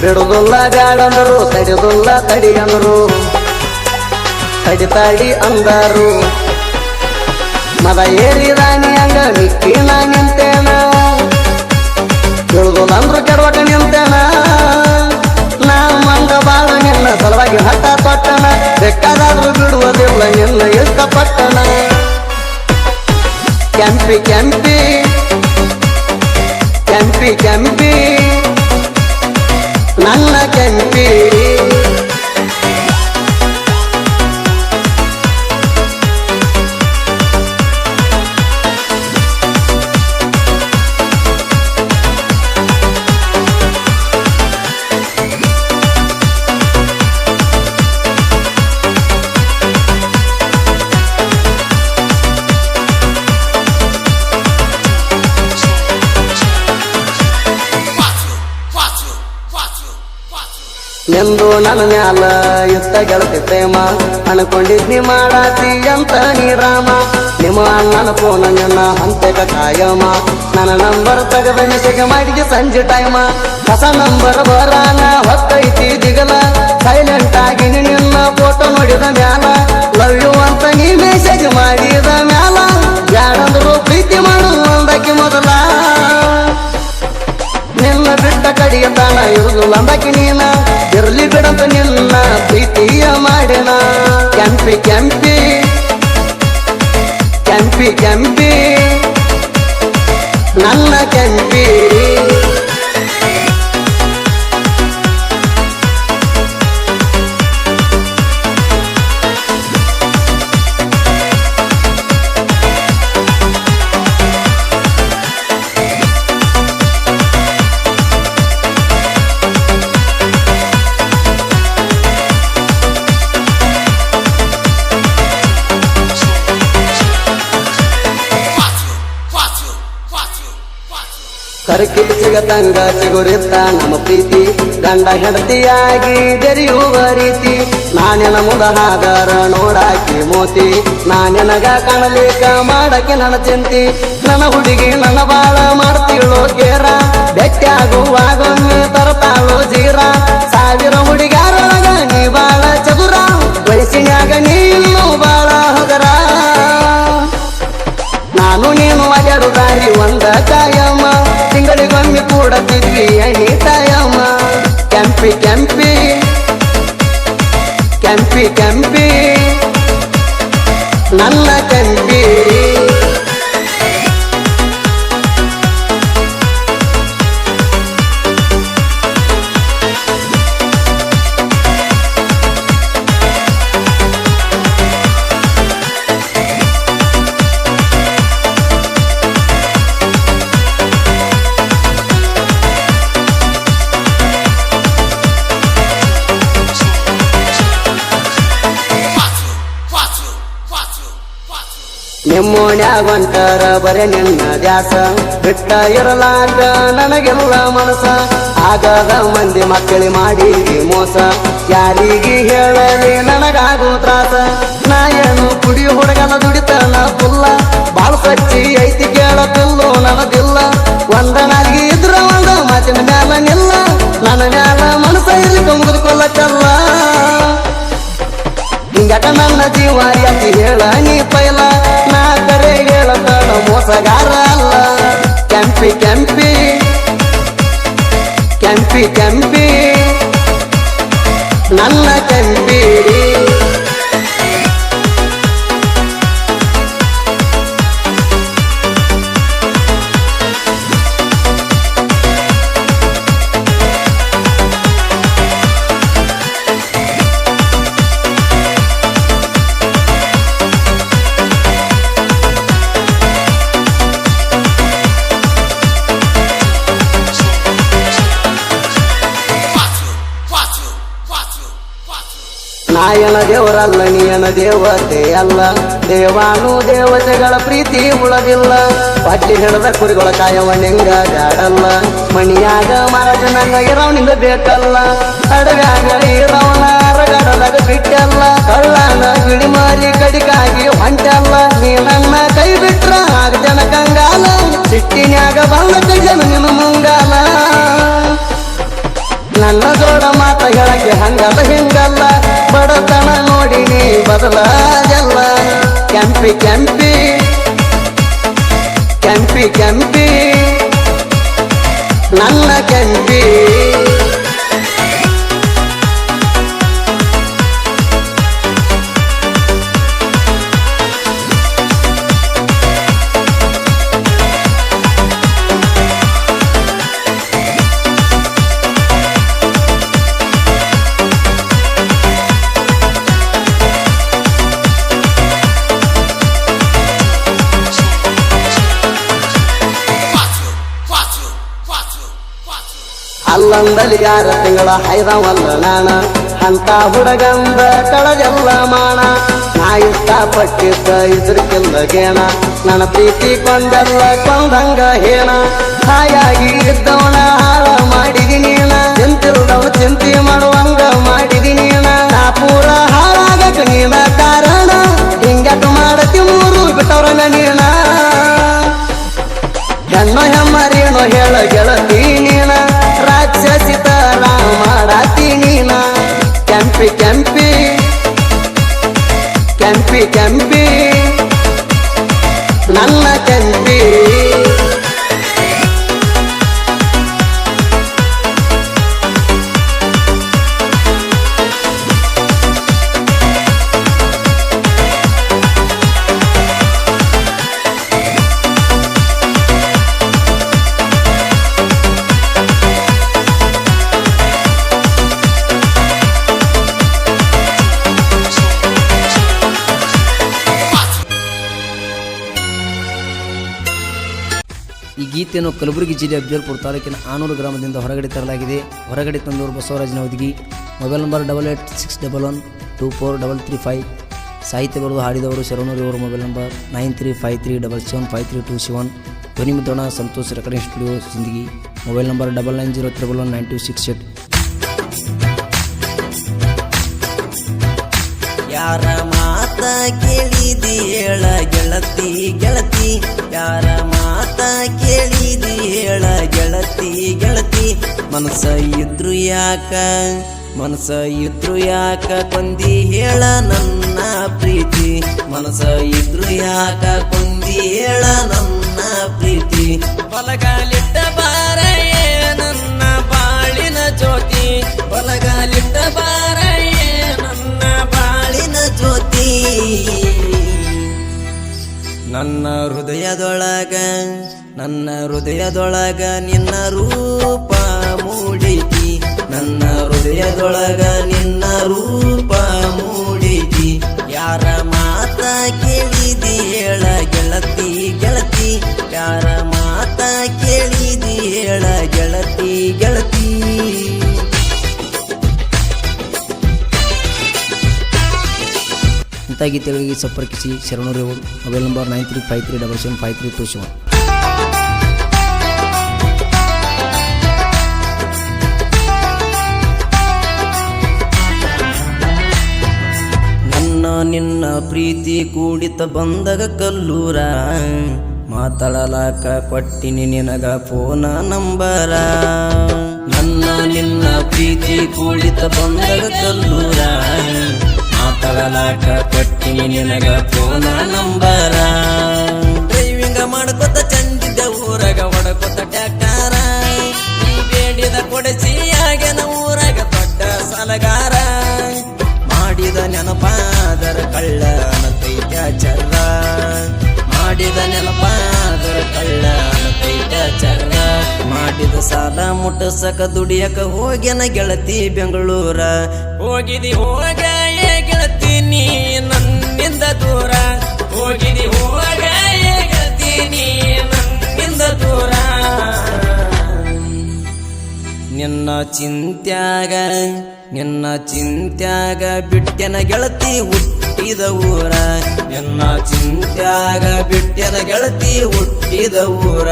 ಬಿಡುದಿಲ್ಲ ಬ್ಯಾಡಂದರು ತಡಿದುಲ್ಲ ತಡಿ ಅಂದರು ತಡಿ ಅಂದರು ಮದ ಏರಿ ರಾಣಿ ಹಂಗ ಮಿಕ್ಕಿ ನಾ ನಿಂತೇನ ಬಿಡುದಿಲ್ಲ ಅಂದ್ರು ಕೆಡವಟ ನಿಂತೇನ ನಾ ಮಂಗ ಬಾಳ ನಿನ್ನ ಸಲುವಾಗಿ ಹಠ ತೊಟ್ಟಣ ಬೇಕಾದಾದ್ರೂ ಬಿಡುವುದಿಲ್ಲ ನಿನ್ನ ಇಷ್ಟಪಟ್ಟಣ ಕೆಂಪಿ ಕೆಂಪಿ ಕೆಂಪಿ ಕೆಂಪಿ ನನ್ನ ಕೆಂಪಿ ಎಂದು ನನ್ನ ಮ್ಯಾಲ ಇತ್ತ ಗೆಳತಿ ಪ್ರೇಮ ಅನ್ಕೊಂಡಿದ್ನಿ ಮಾಡಾತಿ ಅಂತ ನೀ ರಾಮ ನಿಮ್ಮ ಅಣ್ಣನ ಫೋನ ನಿನ್ನ ಹಂತೆಗ ಕಾಯಮ ನನ್ನ ನಂಬರ್ ತೆಗೆದ ಮೆಸೇಜ್ ಮಾಡಿದ್ದೆ ಸಂಜೆ ಟೈಮ ಹೊಸ ನಂಬರ್ ಬರಾನ ಹೊತ್ತೈತಿ ದಿಗಲ ಸೈಲೆಂಟ್ ಆಗಿ ನಿನ್ನ ಫೋಟೋ ನೋಡಿದ ಮ್ಯಾಲ ಲವ್ ಯು ಅಂತ ನೀ ಮೆಸೇಜ್ ಮಾಡಿದ ಮ್ಯಾಲ ಯಾರಂದ್ರು ಪ್ರೀತಿ ಮಾಡು ಅಂದಕ್ಕೆ ಮೊದಲ ನಿನ್ನ ಬಿಟ್ಟ ಕಡಿಯ ತಾನ ಇರುದಿಲ್ಲ ಅಂದಕ್ಕೆ ನೀನ ಇರ್ಲಿ ಬಿಡಂತ ನಿನ್ನ ಪ್ರೀತಿಯ ಮಾಡಿನ ಕೆಂಪಿ ಕೆಂಪಿ ಕೆಂಪಿ ಕೆಂಪಿ ನನ್ನ ಕೆಂಪಿ ಕರಕಿ ಸಿಗತಂಗ ಸಿಗುರಿತ್ತ ನಮ್ಮ ಪ್ರೀತಿ ಗಂಡ ಹೆಂಡತಿಯಾಗಿ ಬೆರೆಯುವ ರೀತಿ ನಾನೆನ ಮುದ ಹಾಗಾರ ನೋಡಾಕಿ ಮೋತಿ ನಾನೆನಗ ಕಾಣಲಿಕ್ಕ ಮಾಡಕ್ಕೆ ನನ್ನ ಚಿಂತಿ ನನ್ನ ಹುಡುಗಿ ನನ್ನ ಬಾಳ ಮಾಡ್ತೀಳೋ ಕೇರ ಬೆಟ್ಟಾಗುವಾಗೊಮ್ಮೆ ತರತಾಳೋ ಜೀರ ಸಾವಿರ ಹುಡುಗಾರೊಳಗ ನೀ ಬಾಳ ಚದುರ ವಯಸ್ಸಿನಾಗ ನೀ ಇನ್ನೂ ಬಾಳ ಹಗರ ನಾನು ನೀನು ಅಡ್ಯಾಡು ದಾರಿ ಒಂದ ಕಾಯಮ್ಮ ತಿಂಗಳಿಗೊಮ್ಮೆ ಕೂಡತಿದ್ವಿ ಎಣ್ಣಿ ತಾಯಮ್ಮ ಕೆಂಪಿ ಕೆಂಪಿ ಕೆಂಪಿ ಕೆಂಪಿ ನನ್ನ ಕೆಂಪಿ ನಿಮ್ಮೋಣ್ಯಾಗ ಹೊಂಟಾರ ಬರೆ ನಿನ್ನ ದ್ಯಾಸ ಬಿಟ್ಟ ಇರಲಾಗ ನನಗೆಲ್ಲ ಮನಸ ಆಗದ ಮಂದಿ ಮಕ್ಕಳಿ ಮಾಡಿ ಮೋಸ ಯಾರಿಗೆ ಹೇಳಲಿ ನನಗಾಗೋ ತ್ರಾಸ ನಾ ಏನು ಕುಡಿ ಹುಡುಗನ ದುಡಿತನ ಪುಲ್ಲ ಬಾಳ ಸಚ್ಚಿ ಐತಿ ಕೇಳತಿಲ್ಲೋ ನನದಿಲ್ಲ ಒಂದ ನಾಲ್ಗಿ ಇದ್ರ ಒಂದ ಮಾತಿನ ಮ್ಯಾಲ ನಿಲ್ಲ ನನ್ನ ಮ್ಯಾಲ ಮನಸ ಇರ್ಲಿಕ್ಕ ಮುಗಿದುಕೊಳ್ಳಕ್ಕಲ್ಲ ಹಿಂಗಟ ನನ್ನ ಜೀವ ಯಾತಿ ಹೇಳ ನೀ ಪೈಲ ನಾ ಕರೆ ಹೇಳತಾನ ಮೋಸಗಾರ ಅಲ್ಲ ಕೆಂಪಿ ಕೆಂಪಿ ಕೆಂಪಿ ಕೆಂಪಿ ನನ್ನ ಕೆಂಪಿ ನಾಯನ ದೇವರಲ್ಲ ನೀಯನ ದೇವತೆ ಅಲ್ಲ ದೇವಾನು ದೇವತೆಗಳ ಪ್ರೀತಿ ಉಳದಿಲ್ಲ ಪಟ್ಟಿ ಹಿಡದ ಕುರಿಗಳ ಕಾಯವ ನಿಂಗ ಜಾಡಲ್ಲ ಮಣಿಯಾಗ ಮರಜನಂಗ ಇರವನಿಂದ ಬೇಕಲ್ಲ ಅಡವ್ಯಾಗ ಇರವನ ಅರಗಡದಾಗ ಬಿಟ್ಟಲ್ಲ ಕಳ್ಳನ ಬಿಡಿ ಮಾರಿ ಕಡಿಕಾಗಿ ಹೊಂಟಲ್ಲ ನೀ ನನ್ನ ಕೈ ಬಿಟ್ರ ಆಗ ಜನ ಕಂಗಾಲ ಸಿಟ್ಟಿನ್ಯಾಗ ಬಂದ ಜನ ನಿನ್ನ ಮುಂಗಾಲ ನಾ ನನ್ನ ಜೋಡ ಮಾತ ಹೇಳಕ್ಕೆ ಹಂಗಲ್ಲ ಹಿಂಗಲ್ಲ ಬಡತನ ನೋಡಿ ನೀ ಬದಲಾಗಲ್ಲ ಕೆಂಪಿ ಕೆಂಪಿ ಕೆಂಪಿ ಕೆಂಪಿ ನನ್ನ ಕೆಂಪಿ ಅಲ್ಲಂದಲ್ಲಿ 6 ತಿಂಗಳ ಹೈದವಲ್ಲ ನಾಣ ಅಂತ ಹುಡುಗಂದ ಕಳಜಲ್ಲ ಮಾಣ ನಾ ಇಷ್ಟಪಟ್ಟಿದ್ದ ಇದ್ರಕ್ಕಿಲ್ಲ ಗೇಣ ನನ್ನ ಪ್ರೀತಿ ಕೊಂದಲ್ಲ ಕೊಂದಂಗ ಹೇಣ ಹಾಯಾಗಿ ಇದ್ದವನ ಹಾಳ ಮಾಡಿದಿ ನೀನ ಚಿಂತಿಲ್ದವ ಚಿಂತೆ ಮಾಡುವಂಗ ಮಾಡಿದಿ ನೀನ ನಾ ಪೂರ ಹಾಳಾಗಕ ನೀನ ಕಾರಣ ಹಿಂಗ್ಯಾಕ ಮಾಡತಿ ಮೂರು ಬಿಟ್ಟವ್ರಂಗ ನೀನ ಹೆಣ್ಣು ಹೆಮ್ಮರೇನು ಹೇಳ ಗೆಳತಿ ನೀನ ರಾಕ್ಷಸಿ ತರ ಮಾಡಾತಿ ನೀನ ಕೆಂಪಿ ಕೆಂಪಿ ಕೆಂಪಿ ಕೆಂಪಿ ನನ್ನ ಕೆಂಪಿ ಈ ಗೀತೆಯನ್ನು ಕಲಬುರಗಿ ಜಿಲ್ಲೆ ಅಫ್ಜಲ್ಪುರ ತಾಲೂಕಿನ ಆನೂರು ಗ್ರಾಮದಿಂದ ಹೊರಗಡೆ ತರಲಾಗಿದೆ. ಹೊರಗಡೆ ತಂದವರು ಬಸವರಾಜ ನವದಗಿ. Mobile number 8861124335. ಸಾಹಿತ್ಯ ಬರೆದು ಹಾಡಿದವರು ಶರಣೂರು ಇವರು. Mobile number 9353775327. ಧ್ವನಿ ಮುದ್ರಣ Santosh recording studio Sindagi. Mobile number 9903119268. ಯಾರ ಮಾತ ಕೇಳಿದಿ ಹೇಳ ಗೆಳತಿ ಗೆಳತಿ, ಯಾರ ಮಾತ ಕೇಳಿದಿ ಹೇಳ ಗೆಳತಿ ಗೆಳತಿ. ಮನಸ ಇದ್ರು ಯಾಕ ಕೊಂದಿ ಹೇಳ ನನ್ನ ಪ್ರೀತಿ, ಮನಸ ಇದ್ರು ಯಾಕ ಕೊಂದಿ ಹೇಳ ನನ್ನ ಪ್ರೀತಿ. ಬಲಗಾಲಿಟ್ಟ ಬಾರಯ್ಯೇ ನನ್ನ ಬಾಳಿನ ಜ್ಯೋತಿ, ಬಲಗಾಲಿಟ್ಟ ಬಾರಯ್ಯೇ ನನ್ನ ಬಾಳಿನ ಜ್ಯೋತಿ. ನನ್ನ ಹೃದಯದೊಳಗ ನಿನ್ನ ರೂಪ ಮೂಡಿತಿ, ನನ್ನ ಹೃದಯದೊಳಗ ನಿನ್ನ ರೂಪ ಮೂಡಿತಿ. ಯಾರ ಮಾತ ಕೇಳಿದಿ ಹೇಳ ಗೆಳತಿ ಗೆಳತಿ, ಯಾರ ಮಾತ ಕೇಳಿದಿ ಹೇಳ ಗೆಳತಿ ಗೆಳತಿ. ಇಂಥ ಗೀತೆಗಳಿಗೆ ಸಂಪರ್ಕಿಸಿ ಶರಣೂರು ಇವರು. Mobile number 9353775327. ನಿನ್ನ ಪ್ರೀತಿ ಕೂಡಿತ ಬಂದಾಗ ಕಲ್ಲೂರ, ಮಾತಾಡಲಾಕ ಕೊಟ್ಟಿನಿ ನಿನಗ ಫೋನ ನಂಬರ. ನನ್ನ ನಿನ್ನ ಪ್ರೀತಿ ಕೂಡಿತ ಬಂದಾಗ ಕಲ್ಲೂರ, ಮಾತಾಡಲಾಕ ಕೊಟ್ಟಿನಿ ನಿನಗ ಫೋನ ನಂಬರ. ಡ್ರೈವಿಂಗ ಮಾಡ್ಕೊತ ಚಂದಿದ್ದ ಊರಾಗ ಹೊಡಕೊತ ಟ್ಯಾಕ್ಟಾರ, ನೀ ಬೇಡಿದ ಕೊಡಸಿ ಆಗ್ಯಾನ ಊರಾಗ ದೊಡ್ಡ ಸಾಲಗಾರ. ಮಾಡಿದ ನೆನಪಾದರ ಕಳ್ಳನ ತೈತ್ಯಾಚರ, ಮಾಡಿದ ನೆನಪಾದರ ಕಳ್ಳನ ತೈತ್ಯಾಚರ. ಮಾಡಿದ ಸಾಲ ಮುಟ್ಟಸಕ ದುಡಿಯಕ ಹೋಗ್ಯನ ಗೆಳತಿ ಬೆಂಗಳೂರ. ಹೋಗಿದಿ ಹೋಗ ಗೆಳತಿ ನೀ ನನ್ನಿಂದ ದೂರ, ಹೋಗಿದಿ ಹೋಗ ಗೆಳತಿ ನೀ ನನ್ನಿಂದ ದೂರ. ನಿನ್ನ ಚಿಂತ್ಯಾಗ ಬಿಟ್ಟೆನ ಗೆಳತಿ ಹುಟ್ಟಿದ ಊರ, ನಿನ್ನ ಚಿಂತ್ಯಾಗ ಬಿಟ್ಟೆನ ಗೆಳತಿ ಹುಟ್ಟಿದ ಊರ.